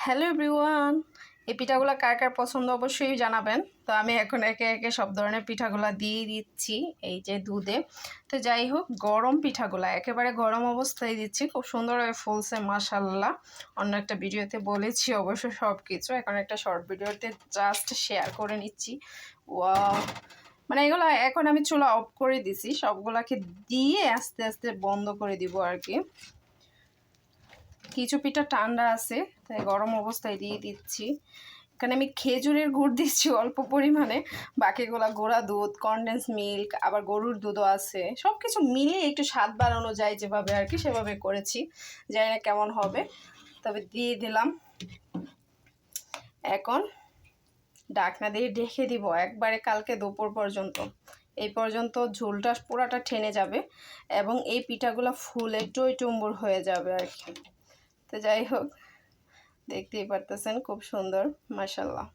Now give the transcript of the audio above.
Hello everyone, এই পিঠাগুলো কার কার পছন্দ অবশ্যই জানাবেন। তো আমি এখন একে একে সব ধরনের পিঠাগুলো দিয়ে দিচ্ছি এই যে দুধে। তো যাই হোক, গরম পিঠাগুলো একেবারে গরম অবস্থায় দিচ্ছি, খুব সুন্দর হয়ে ফুলছে মাশাল্লাহ। অন্য একটা ভিডিওতে বলেছি অবশ্য সব কিছু, এখন একটা শর্ট ভিডিওতে জাস্ট শেয়ার করে নিচ্ছি। ওয়াও, মানে এগুলো এখন আমি চুলা অফ করে দিছি, সবগুলাকে দিয়ে আস্তে আস্তে বন্ধ করে দিব আর কি। কিছু পিঠা ঠান্ডা আছে তাই গরম অবস্থায় দিয়ে দিচ্ছি। এখানে আমি খেজুরের গুড় দিচ্ছি অল্প পরিমাণে, বাকিগুলা গুঁড়া দুধ, কনডেন্স মিল্ক, আবার গরুর দুধও আছে, সব কিছু মিলিয়ে একটু স্বাদ বাড়ানো যায় যেভাবে আর কি সেভাবে করেছি। জানি না কেমন হবে, তবে দিয়ে দিলাম। এখন ঢাকনা দিয়ে ঢেকে দিব একবারে কালকে দুপুর পর্যন্ত। এই পর্যন্ত ঝোলটা পুরাটা টেনে যাবে এবং এই পিঠাগুলো ফুলে টইটুম্বুর হয়ে যাবে আর কি। তো যাই হোক, দেখতেই পারতেছেন খুব সুন্দর মাশাআল্লাহ।